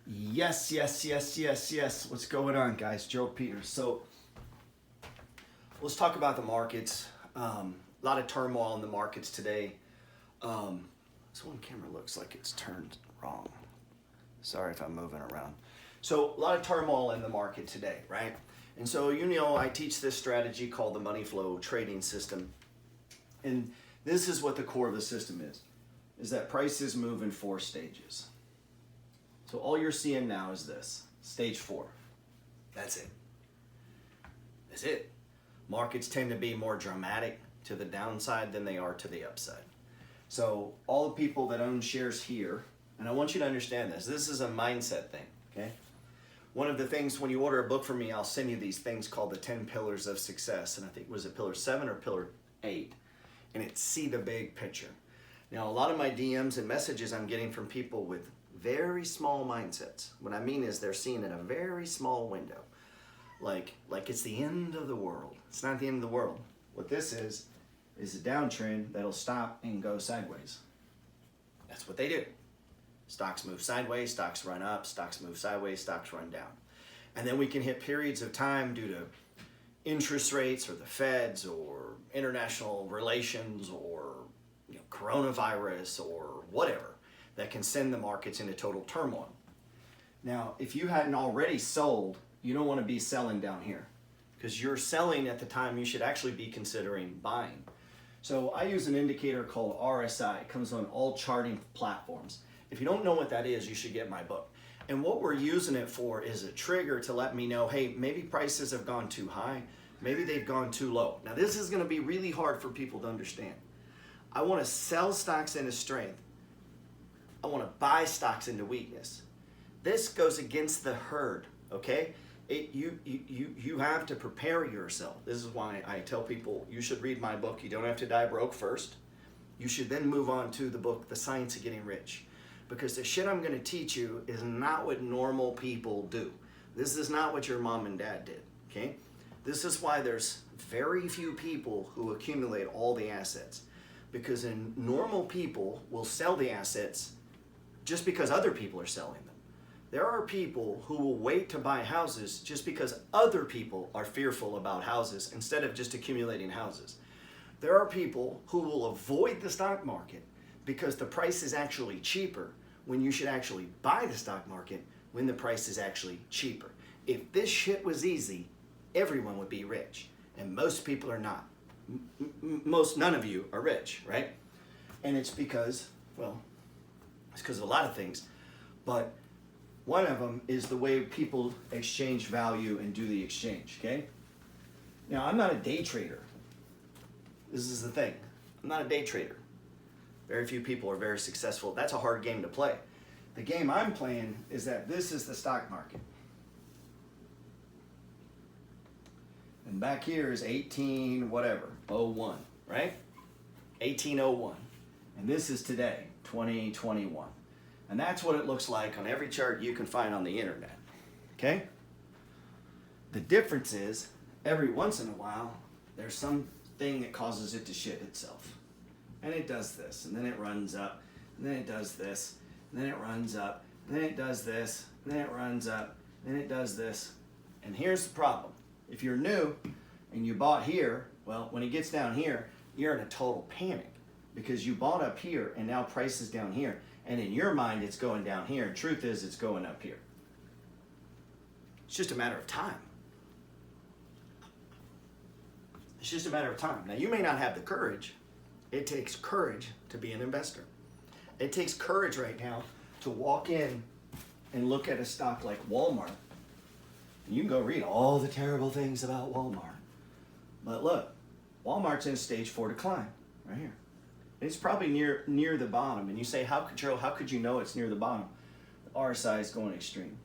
Yes, yes, yes, yes, yes. What's going on, guys? Gerald Peters. So let's talk about the markets. A lot of turmoil in the markets today. This one camera looks like it's turned wrong. Sorry if I'm moving around. So a lot of turmoil in the market today, right? And so, I teach this strategy called the money flow trading system. And this is what the core of the system is that prices move in 4 stages. So all you're seeing now is this, stage 4. That's it. That's it. Markets tend to be more dramatic to the downside than they are to the upside. So all the people that own shares here, and I want you to understand this is a mindset thing, okay? One of the things, when you order a book from me, I'll send you these things called the 10 pillars of success. And I think, was it pillar 7 or pillar 8? And it's see the big picture. Now, a lot of my DMs and messages I'm getting from people with very small mindsets. What I mean is they're seeing in a very small window. Like it's the end of the world. It's not the end of the world. What this is a downtrend that'll stop and go sideways. That's what they do. Stocks move sideways, stocks run up, stocks move sideways, stocks run down. And then we can hit periods of time due to interest rates or the Feds or international relations or coronavirus or whatever that can send the markets into total turmoil. Now, if you hadn't already sold, you don't want to be selling down here because you're selling at the time you should actually be considering buying. So I use an indicator called RSI. It comes on all charting platforms. If you don't know what that is, you should get my book. And what we're using it for is a trigger to let me know, hey, maybe prices have gone too high. Maybe they've gone too low. Now, this is going to be really hard for people to understand. I want to sell stocks into strength. I want to buy stocks into weakness. This goes against the herd, okay? You have to prepare yourself. This is why I tell people you should read my book. You don't have to die broke first. You should then move on to the book, The Science of Getting Rich. Because the shit I'm going to teach you is not what normal people do. This is not what your mom and dad did, okay? This is why there's very few people who accumulate all the assets. Because normal people will sell the assets just because other people are selling them. There are people who will wait to buy houses just because other people are fearful about houses instead of just accumulating houses. There are people who will avoid the stock market because the price is actually cheaper when you should actually buy the stock market when the price is actually cheaper. If this shit was easy, everyone would be rich. And most people are not. None of you are rich, right? And it's because, it's because of a lot of things. But one of them is the way people exchange value and do the exchange, okay? Now, I'm not a day trader. This is the thing. I'm not a day trader. Very few people are very successful. That's a hard game to play. The game I'm playing is that this is the stock market. And back here is 01, right? 1801. And this is today, 2021. And that's what it looks like on every chart you can find on the internet, okay? The difference is, every once in a while, there's something that causes it to shit itself. And it does this, and then it runs up, and then it does this, and then it runs up, and then it does this, and then it runs up, and then it does this. And here's the problem. If you're new and you bought here, when it gets down here, you're in a total panic because you bought up here and now price is down here. And in your mind, it's going down here. And truth is, it's going up here. It's just a matter of time. It's just a matter of time. Now, you may not have the courage. It takes courage to be an investor. It takes courage right now to walk in and look at a stock like Walmart. And you can go read all the terrible things about Walmart. But look, Walmart's in stage 4 decline right here. It's probably near the bottom. And you say, how could you know it's near the bottom? The RSI is going extreme.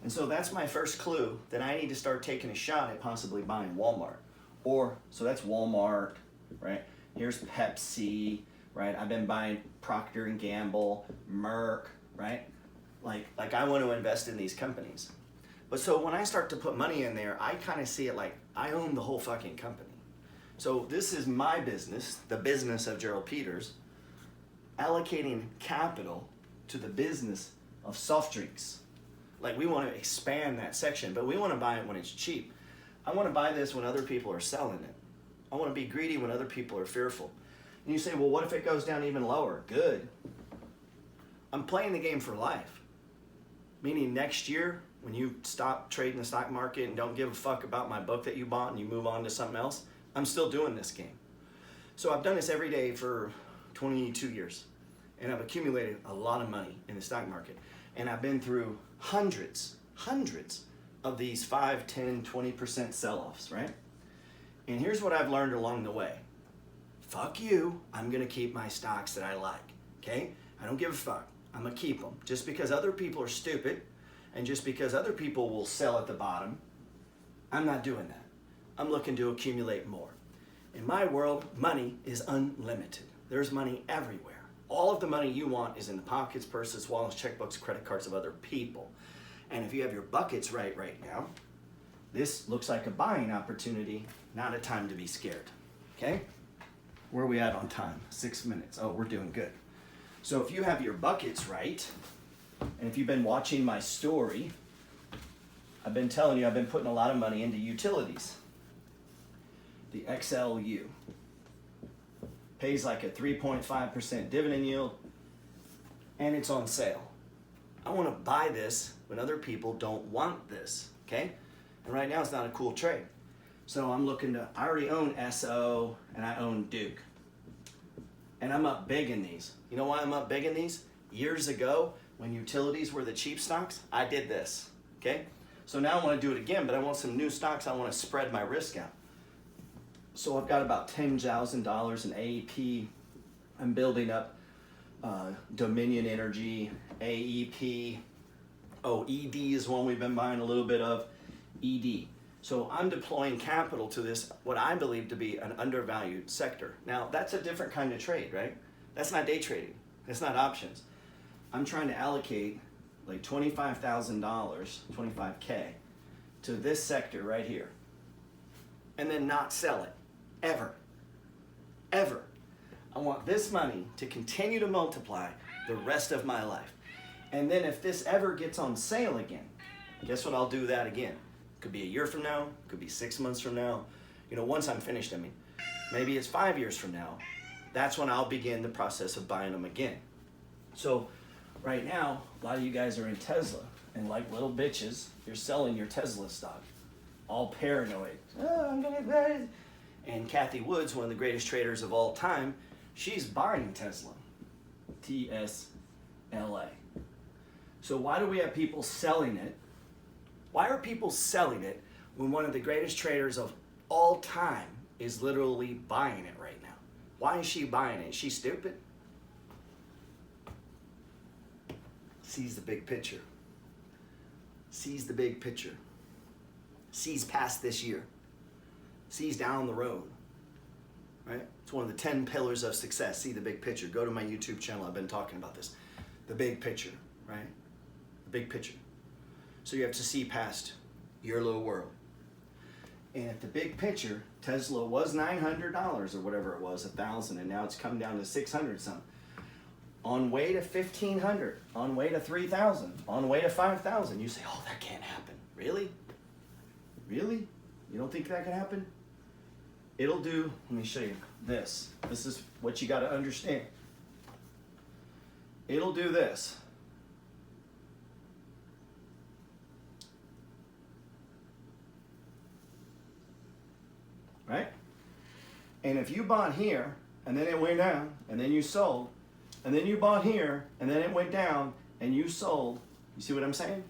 And so that's my first clue that I need to start taking a shot at possibly buying Walmart. So that's Walmart, right? Here's Pepsi, right? I've been buying Procter & Gamble, Merck, right? Like I want to invest in these companies. But so when I start to put money in there, I kind of see it like I own the whole fucking company. So this is my business, the business of Gerald Peters, allocating capital to the business of soft drinks. Like we want to expand that section, but we want to buy it when it's cheap. I want to buy this when other people are selling it. I want to be greedy when other people are fearful. And you say, well, what if it goes down even lower? Good. I'm playing the game for life. Meaning next year, when you stop trading the stock market and don't give a fuck about my book that you bought and you move on to something else, I'm still doing this game. So I've done this every day for 22 years. And I've accumulated a lot of money in the stock market. And I've been through hundreds of these 5, 10, 20% sell-offs, right? And here's what I've learned along the way. Fuck you, I'm gonna keep my stocks that I like, okay? I don't give a fuck, I'm gonna keep them. Just because other people are stupid, and just because other people will sell at the bottom, I'm not doing that. I'm looking to accumulate more. In my world, money is unlimited. There's money everywhere. All of the money you want is in the pockets, purses, wallets, checkbooks, credit cards of other people. And if you have your buckets right now, this looks like a buying opportunity, not a time to be scared, okay? Where are we at on time? 6 minutes. Oh, we're doing good. So if you have your buckets right, and if you've been watching my story, I've been telling you I've been putting a lot of money into utilities. The XLU pays like a 3.5% dividend yield, and it's on sale. I want to buy this when other people don't want this, okay? And right now it's not a cool trade. So I'm looking to, I already own SO and I own Duke. And I'm up big in these. You know why I'm up big in these? Years ago, when utilities were the cheap stocks, I did this, okay? So now I want to do it again, but I want some new stocks. I want to spread my risk out. So I've got about $10,000 in AEP. I'm building up Dominion Energy, AEP. Oh, ED is one we've been buying a little bit of, ED. So I'm deploying capital to this, what I believe to be an undervalued sector. Now, that's a different kind of trade, right? That's not day trading. That's not options. I'm trying to allocate like $25,000, 25K, to this sector right here, and then not sell it, ever, ever. I want this money to continue to multiply the rest of my life. And then if this ever gets on sale again, guess what? I'll do that again. Could be a year from now, could be 6 months from now. You know, once I'm finished, I mean, maybe it's 5 years from now. That's when I'll begin the process of buying them again. So right now, a lot of you guys are in Tesla, and like little bitches, you're selling your Tesla stock, all paranoid. Oh, I'm gonna buy it. And Kathy Woods, one of the greatest traders of all time, she's buying Tesla, TSLA. So why do we have people selling it? Why are people selling it when one of the greatest traders of all time is literally buying it right now? Why is she buying it? Is she stupid? Sees the big picture. Sees the big picture. Sees past this year. Sees down the road. Right? It's one of the 10 pillars of success. See the big picture. Go to my YouTube channel. I've been talking about this. The big picture, right? The big picture. So you have to see past your little world. And at the big picture, Tesla was $900 or whatever it was, 1,000, and now it's come down to 600 something. On way to 1,500, on way to 3,000, on way to 5,000. You say, oh, that can't happen. Really? Really? You don't think that can happen? It'll do, let me show you this. This is what you got to understand. It'll do this. Right? And if you bought here, and then it went down, and then you sold, and then you bought here, and then it went down, and you sold, you see what I'm saying?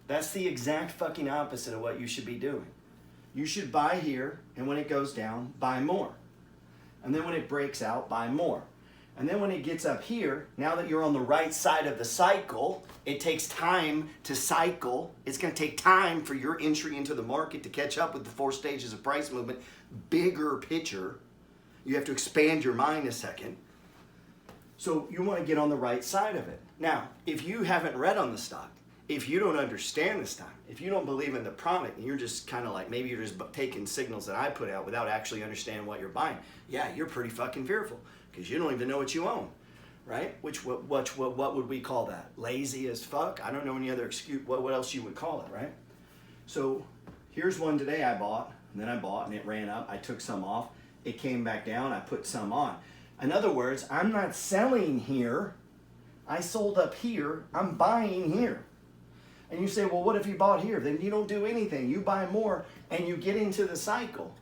That's the exact fucking opposite of what you should be doing. You should buy here, and when it goes down, buy more. And then when it breaks out, buy more. And then when it gets up here, now that you're on the right side of the cycle, it takes time to cycle. It's going to take time for your entry into the market to catch up with the 4 stages of price movement. Bigger picture. You have to expand your mind a second. So you want to get on the right side of it. Now, if you haven't read on the stock, if you don't understand the stock, if you don't believe in the product, and you're just kind of like, maybe you're just taking signals that I put out without actually understanding what you're buying, yeah, you're pretty fucking fearful because you don't even know what you own. right? What would we call that? Lazy as fuck? I don't know any other excuse. What else you would call it, right? So here's one today I bought, and then I bought, and it ran up. I took some off. It came back down. I put some on. In other words, I'm not selling here. I sold up here. I'm buying here. And you say, well, what if you bought here? Then you don't do anything. You buy more, and you get into the cycle.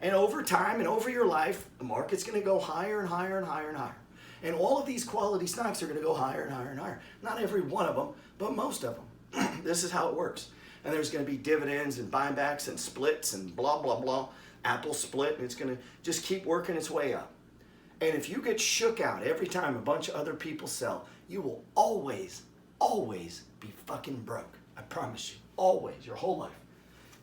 And over time and over your life, the market's going to go higher and higher and higher and higher. And all of these quality stocks are going to go higher and higher and higher. Not every one of them, but most of them. This is how it works. And there's going to be dividends and buybacks and splits and blah, blah, blah. Apple split, and it's going to just keep working its way up. And if you get shook out every time a bunch of other people sell, you will always, always be fucking broke. I promise you. Always, your whole life.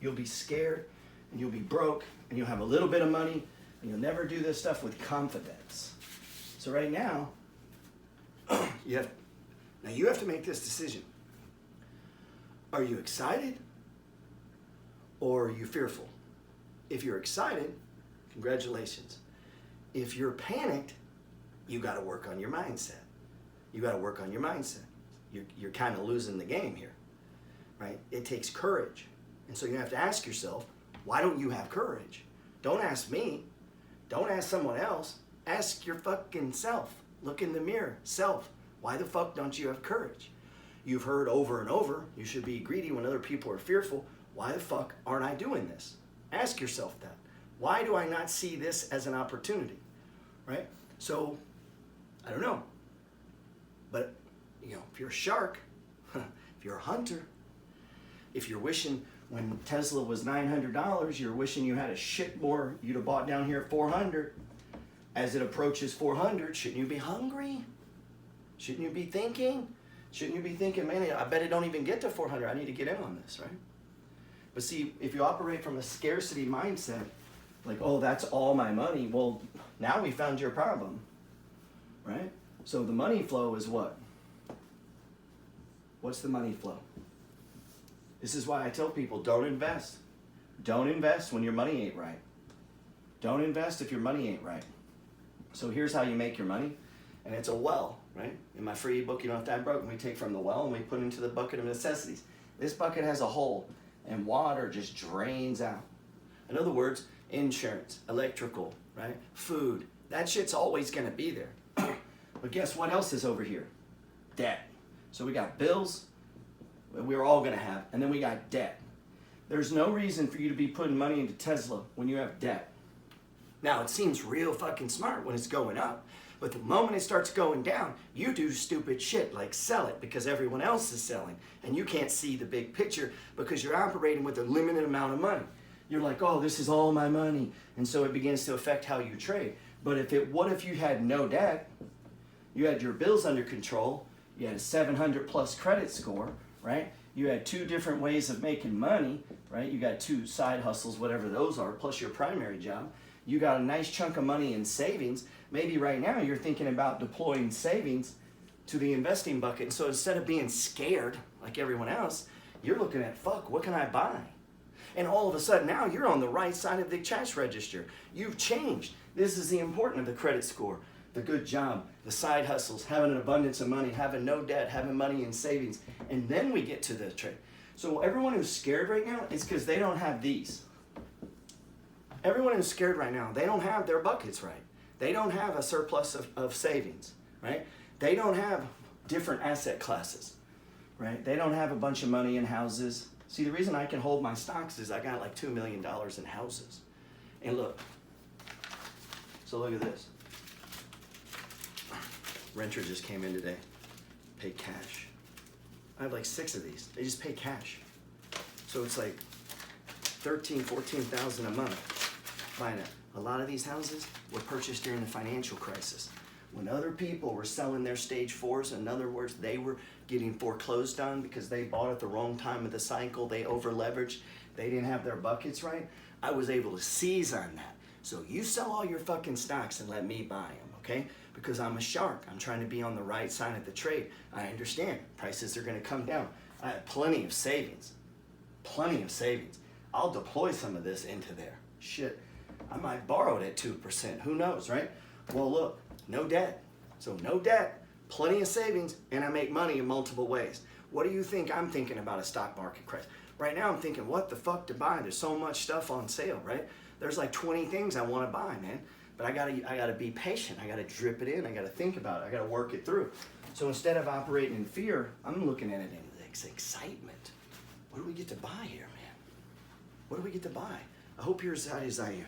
You'll be scared, and you'll be broke, and you'll have a little bit of money, and you'll never do this stuff with confidence. So right now, you have to make this decision. Are you excited or are you fearful? If you're excited, congratulations. If you're panicked, you got to work on your mindset. You got to work on your mindset. You're kind of losing the game here, right? It takes courage. And so you have to ask yourself, why don't you have courage? Don't ask me. Don't ask someone else. Ask your fucking self. Look in the mirror. Self, why the fuck don't you have courage? You've heard over and over, you should be greedy when other people are fearful. Why the fuck aren't I doing this? Ask yourself that. Why do I not see this as an opportunity? Right? So, I don't know. But, if you're a shark, if you're a hunter, if you're wishing when Tesla was $900, you're wishing you had a shit more, you'd have bought down here at 400. As it approaches 400, shouldn't you be hungry? Shouldn't you be thinking? Shouldn't you be thinking, man, I bet it don't even get to 400. I need to get in on this, right? But see, if you operate from a scarcity mindset, like, oh, that's all my money. Well, now we found your problem, right? So the money flow is what? What's the money flow? This is why I tell people, don't invest. Don't invest when your money ain't right. Don't invest if your money ain't right. So here's how you make your money. And it's a well, right? In my free ebook, You Don't Have to Act Broke, we take from the well and we put into the bucket of necessities. This bucket has a hole and water just drains out. In other words, insurance, electrical, right? Food, that shit's always gonna be there. But guess what else is over here? Debt. So we got bills, we're all gonna have, and then we got debt. There's no reason for you to be putting money into Tesla when you have debt. Now, it seems real fucking smart when it's going up, but the moment it starts going down, you do stupid shit like sell it because everyone else is selling, and you can't see the big picture because you're operating with a limited amount of money. You're like, oh, this is all my money, and so it begins to affect how you trade. But what if you had no debt, you had your bills under control, you had a 700 plus credit score, right? You had 2 different ways of making money, right? You got 2 side hustles, whatever those are, plus your primary job. You got a nice chunk of money in savings. Maybe right now you're thinking about deploying savings to the investing bucket. And so instead of being scared like everyone else, you're looking at, fuck, what can I buy? And all of a sudden now you're on the right side of the cash register. You've changed. This is the important of the credit score, the good job, the side hustles, having an abundance of money, having no debt, having money in savings. And then we get to the trade. So everyone who's scared right now is because they don't have these. Everyone who's scared right now, they don't have their buckets right. They don't have a surplus of savings, right? They don't have different asset classes, right? They don't have a bunch of money in houses. See, the reason I can hold my stocks is I got like $2 million in houses. And look, so look at this. Renter just came in today, paid cash. I have like 6 of these. They just pay cash. So it's like $13,000, $14,000 a month. Buying it. A lot of these houses were purchased during the financial crisis. When other people were selling their stage 4s, in other words, they were getting foreclosed on because they bought at the wrong time of the cycle, they over leveraged, they didn't have their buckets right, I was able to seize on that. So you sell all your fucking stocks and let me buy them, okay? Because I'm a shark. I'm trying to be on the right side of the trade. I understand prices are gonna come down. I have plenty of savings. Plenty of savings. I'll deploy some of this into there. Shit. I might borrow it at 2%. Who knows, right? Well, look, no debt. So no debt, plenty of savings, and I make money in multiple ways. What do you think I'm thinking about a stock market crash? Right now I'm thinking, what the fuck to buy? There's so much stuff on sale, right? There's like 20 things I want to buy, man. But I gotta be patient. I gotta drip it in. I gotta think about it. I gotta work it through. So instead of operating in fear, I'm looking at it in excitement. What do we get to buy here, man? What do we get to buy? I hope you're as excited as I am.